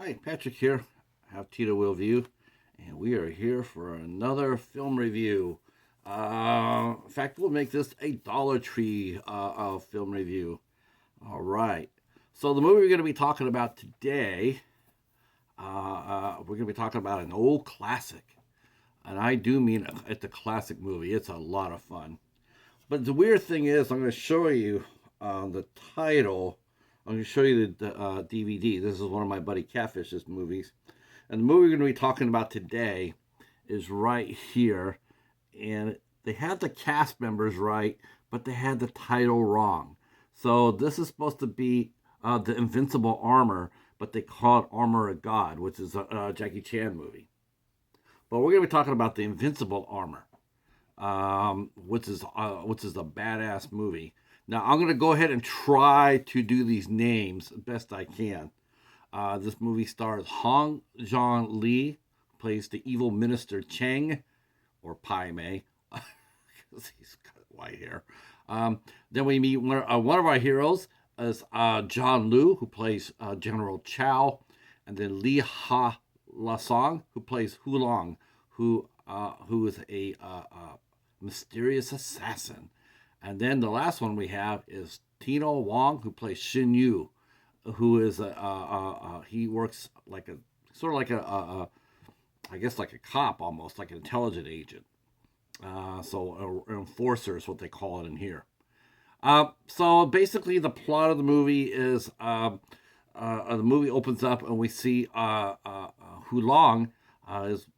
Hi, Patrick here. Have Tito Will View, and we are here for another film review. In fact, we'll make this a Dollar Tree film review. All right. So the movie we're going to be talking about today, we're going to be talking about an old classic, and I do mean it's a classic movie. It's a lot of fun. But the weird thing is, I'm going to show you the title. I'm going to show you the DVD. This is one of my buddy Catfish's movies. And the movie we're going to be talking about today is right here. And they had the cast members right, but they had the title wrong. So this is supposed to be the Invincible Armor, but they call it Armor of God, which is a Jackie Chan movie. But we're going to be talking about the Invincible Armor, which is a badass movie. Now I'm going to go ahead and try to do these names best I can. This movie stars Hong John Lee, who plays the evil minister Cheng, or Pai Mei, because he's got white hair. Then we meet one of our heroes is John Liu, who plays General Chow, and then Li Ha La Song, who plays Hu Long, who is a mysterious assassin. And then the last one we have is Tino Wong, who plays Xin Yu, who is he works like a sort of like I guess like a cop almost, like an intelligent agent. So an enforcer is what they call it in here. So basically, the plot of the movie is the movie opens up and we see Hu Long is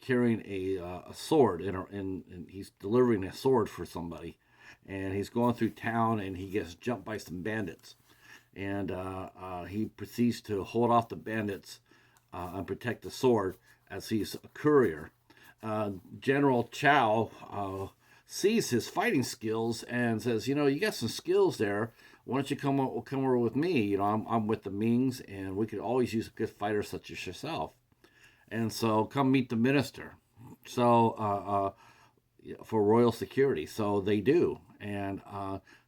carrying a sword and he's delivering a sword for somebody, and he's going through town and he gets jumped by some bandits, and he proceeds to hold off the bandits and protect the sword as he's a courier. General Chow sees his fighting skills and says, you got some skills there. Why don't you come over with me? I'm with the Mings, and we could always use a good fighter such as yourself. And so come meet the minister. So for royal security. So they do, and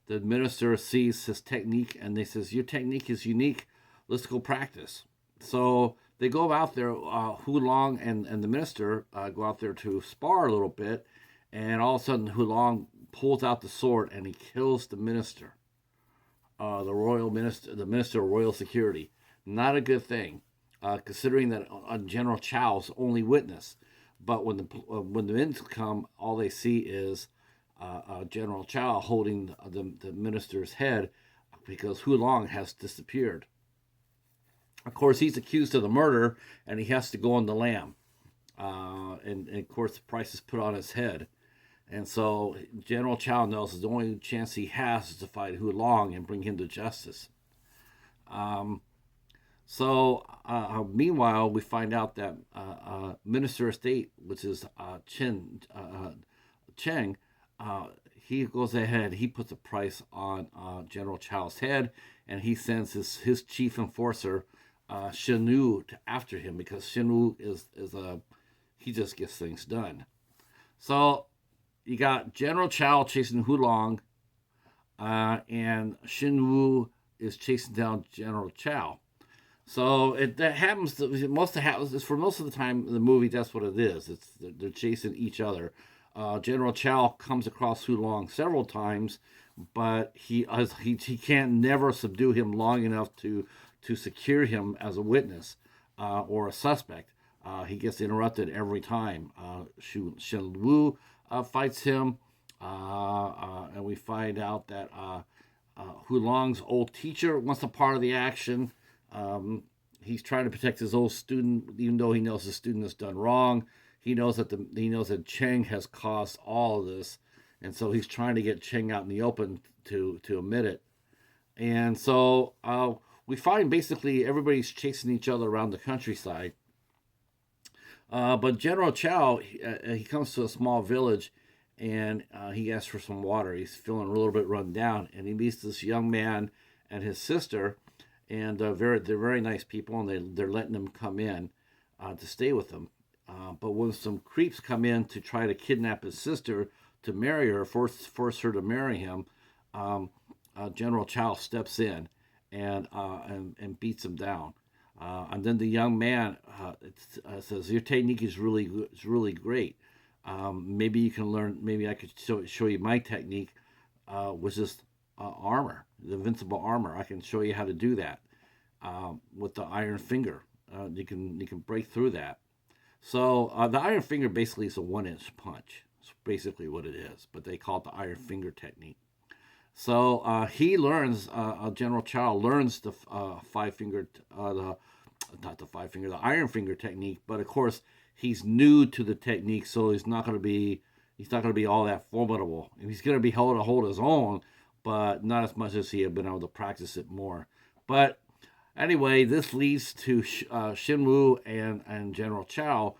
the minister sees his technique, and they says, "Your technique is unique. Let's go practice." So they go out there. Hu Long and the minister go out there to spar a little bit, and all of a sudden Hu Long pulls out the sword and he kills the minister, the minister of royal security. Not a good thing, considering that General Chow's only witness. But when the men come, all they see is General Chow holding the minister's head because Hu Long has disappeared. Of course, he's accused of the murder, and he has to go on the lam. And of course, the price is put on his head. And so General Chow knows the only chance he has is to fight Hu Long and bring him to justice. Meanwhile, we find out that Minister of State, which is Cheng, he goes ahead, he puts a price on General Chow's head, and he sends his chief enforcer, Shinu, after him, because Shinu he just gets things done. So you got General Chow chasing Hu Long, and Xin Wu is chasing down General Chow. So that happens. Most of the time in the movie, that's what it is. They're chasing each other. General Chow comes across Hu Long several times, but he can't never subdue him long enough to secure him as a witness or a suspect. He gets interrupted every time. Shen Wu fights him, and we find out that Hu Long's old teacher wants a part of the action. He's trying to protect his old student, even though he knows the student has done wrong. He knows that Cheng has caused all of this, and so he's trying to get Cheng out in the open to admit it. And so we find basically everybody's chasing each other around the countryside. But General Chow, he comes to a small village, and he asks for some water. He's feeling a little bit run down, and he meets this young man and his sister, and they're very nice people, and they're letting him come in to stay with them. But when some creeps come in to try to kidnap his sister to marry her, force her to marry him, General Chow steps in and beats him down. And then the young man says, "Your technique is really great. Maybe you can learn. Maybe I could show you my technique, which is armor, the invincible armor. I can show you how to do that with the iron finger. You can break through that." So the iron finger basically is a 1-inch punch. It's basically what it is, but they call it the iron finger technique. So he learns. General Chow learns the five finger, the not the five finger, the iron finger technique. But of course, he's new to the technique, so he's not going to be all that formidable. He's going to be able to hold his own, but not as much as he had been able to practice it more. But anyway, this leads to Shin and General Chow.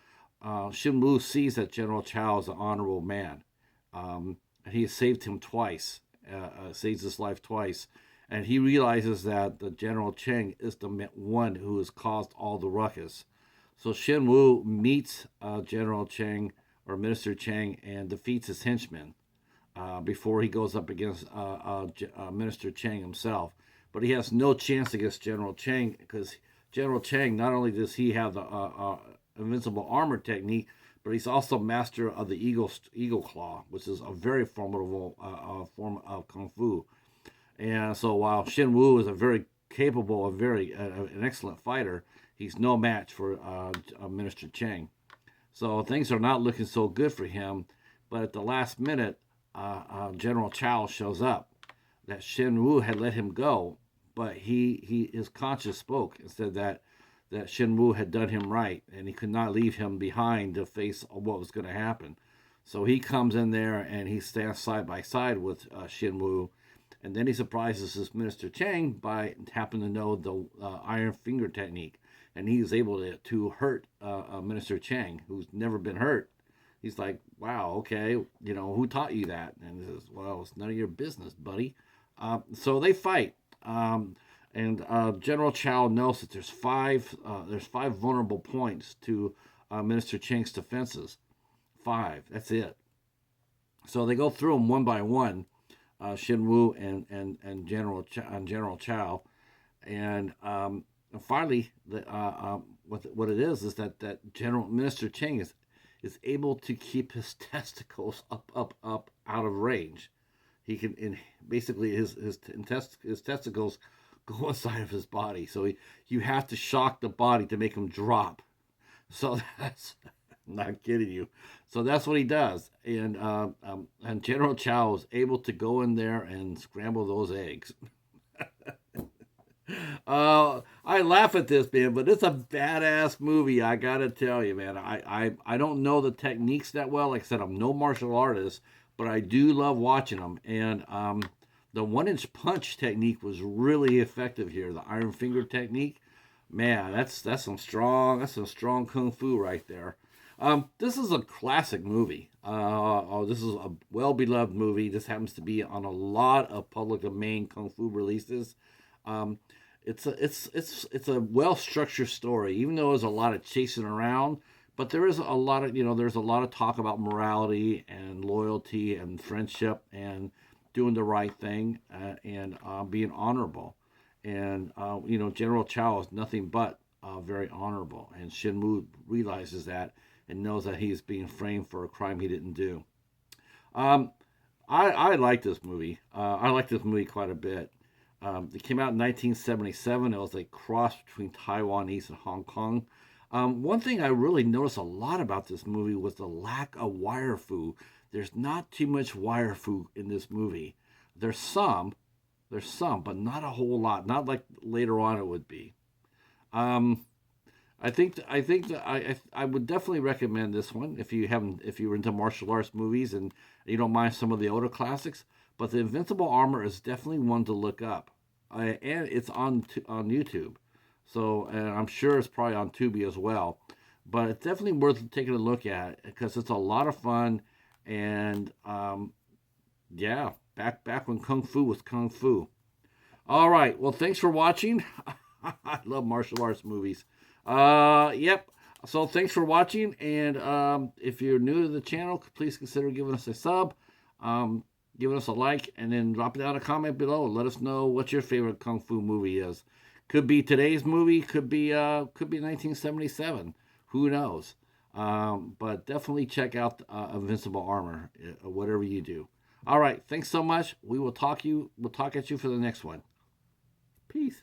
Shin sees that General Chow is an honorable man. And he has saved him twice, saves his life twice. And he realizes that the General Cheng is the one who has caused all the ruckus. So Shin meets General Cheng or Minister Cheng and defeats his henchmen before he goes up against Minister Cheng himself. But he has no chance against General Cheng because General Cheng, not only does he have the invincible armor technique, but he's also master of the eagle claw, which is a very formidable form of kung fu. And so while Shin is a very capable, an excellent fighter, he's no match for Minister Cheng. So things are not looking so good for him. But at the last minute, General Chow shows up. That Shin had let him go, but his conscience spoke and said that Shin had done him right, and he could not leave him behind to face what was going to happen. So he comes in there and he stands side by side with Shin and then he surprises his Minister Cheng by happening to know the iron finger technique, and he is able to hurt Minister Cheng, who's never been hurt. He's like, "Wow, okay, who taught you that?" And he says, "Well, it's none of your business, buddy." So they fight, and General Chow knows that there's five vulnerable points to Minister Cheng's defenses. 5, that's it. So they go through them one by one, Shin and General Chow, and finally, what it is that General Minister Cheng is able to keep his testicles up out of range. He can basically his testicles go inside of his body, so you have to shock the body to make him drop. So that's not kidding you. So that's what he does, and General Chow is able to go in there and scramble those eggs. I laugh at this, man, but it's a badass movie. I gotta tell you, man. I don't know the techniques that well. Like I said, I'm no martial artist, but I do love watching them. And the 1-inch punch technique was really effective here. The iron finger technique, man, that's some strong kung fu right there. This is a classic movie. This is a well beloved movie. This happens to be on a lot of public domain kung fu releases. It's a well structured story, even though there's a lot of chasing around. But there is a lot of there's a lot of talk about morality and loyalty and friendship and doing the right thing and being honorable. And General Chow is nothing but very honorable, and Shin realizes that and knows that he's being framed for a crime he didn't do. Um, I like this movie. I like this movie quite a bit. It came out in 1977. It was a cross between Taiwanese and Hong Kong. One thing I really noticed a lot about this movie was the lack of wire fu. There's not too much wire fu in this movie. There's some, but not a whole lot. Not like later on it would be. Um, I would definitely recommend this one if you're into martial arts movies and you don't mind some of the older classics. But the Invincible Armor is definitely one to look up, and it's on YouTube. So, and I'm sure it's probably on Tubi as well. But it's definitely worth taking a look at because it's a lot of fun, and yeah, back when Kung Fu was Kung Fu. All right, well, thanks for watching. I love martial arts movies. Yep. So thanks for watching, and if you're new to the channel, please consider giving us a sub. Giving us a like, and then drop down a comment below. Let us know what your favorite Kung Fu movie is. Could be today's movie. Could be 1977. Who knows? But definitely check out Invincible Armor, whatever you do. All right. Thanks so much. We'll talk at you for the next one. Peace.